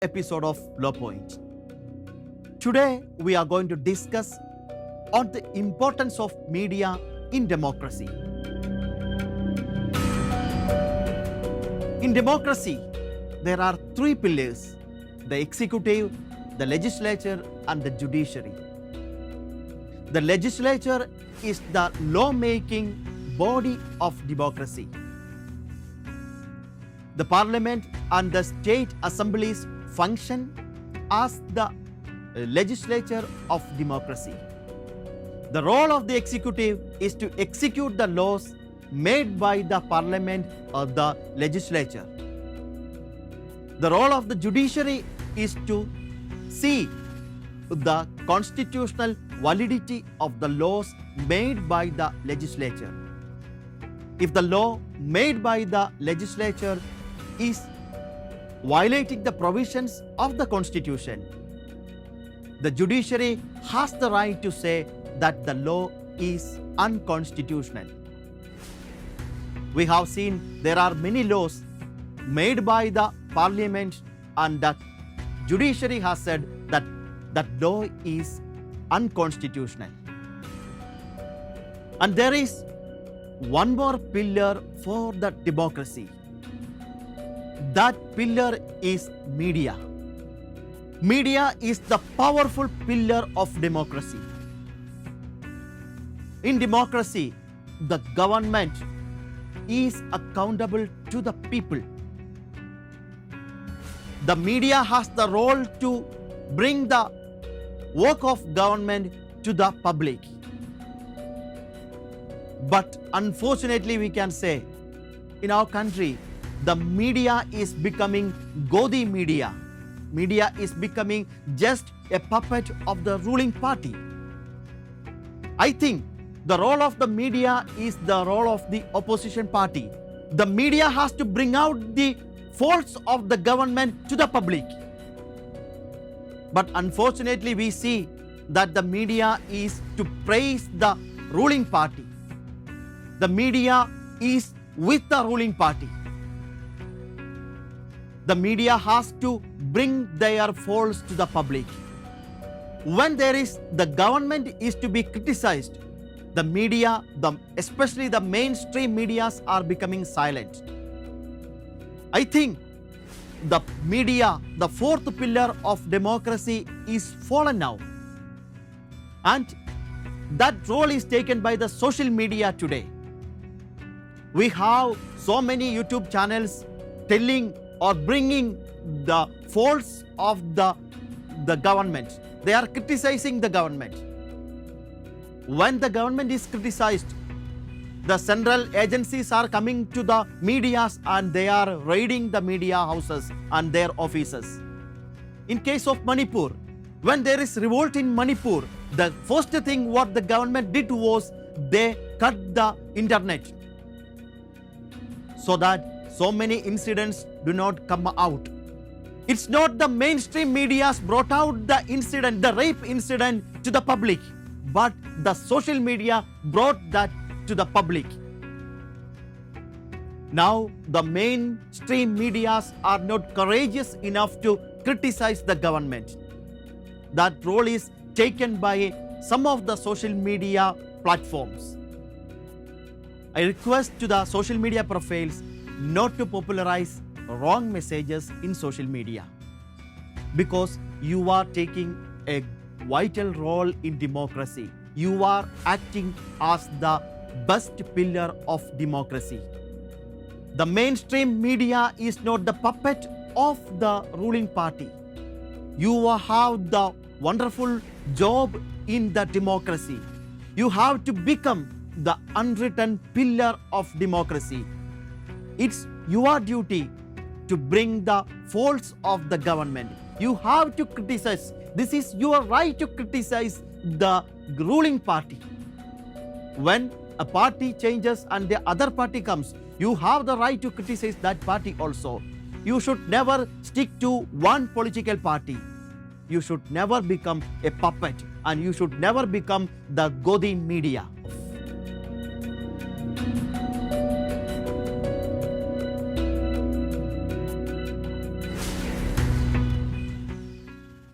episode of Low Point. Today we are going to discuss on the importance of media in democracy. In democracy, there are three pillars: the executive, the legislature, and the judiciary. The legislature is the law-making body of democracy. The parliament and the state assemblies function as the legislature of democracy. The role of the executive is to execute the laws made by the parliament or the legislature. The role of the judiciary is to see the constitutional validity of the laws made by the legislature. If the law made by the legislature is violating the provisions of the Constitution, the judiciary has the right to say that the law is unconstitutional. We have seen there are many laws made by the parliament and the judiciary has said that that law is unconstitutional. And there is one more pillar for the democracy. That pillar is media. Media is the powerful pillar of democracy. In democracy, the government is accountable to the people. The media has the role to bring the work of government to the public. But unfortunately, we can say in our country, the media is becoming Godi media. Media is becoming just a puppet of the ruling party. I think the role of the media is the role of the opposition party. The media has to bring out the faults of the government to the public. But unfortunately, we see that the media is to praise the ruling party. The media is with the ruling party. The media has to bring their faults to the public. When the government is to be criticized, the media, especially the mainstream medias, are becoming silent. I think the media, the fourth pillar of democracy, is fallen now. And that role is taken by the social media today. We have so many YouTube channels telling or bringing the faults of the government. They are criticizing the government. When the government is criticized, the central agencies are coming to the medias and they are raiding the media houses and their offices. In case of Manipur, when there is revolt in Manipur, the first thing what the government did was they cut the internet so that so many incidents do not come out. It's not the mainstream medias brought out the incident, the rape incident, to the public, but the social media brought that to the public. Now the mainstream medias are not courageous enough to criticize the government. That role is taken by some of the social media platforms. I request to the social media profiles not to popularize wrong messages in social media, because you are taking a vital role in democracy. You are acting as the best pillar of democracy. The mainstream media is not the puppet of the ruling party. You have the wonderful job in the democracy. You have to become the unwritten pillar of democracy. It's your duty to bring the faults of the government. You have to criticize. This is your right to criticize the ruling party. When a party changes and the other party comes, you have the right to criticize that party also. You should never stick to one political party. You should never become a puppet and you should never become the Godi media.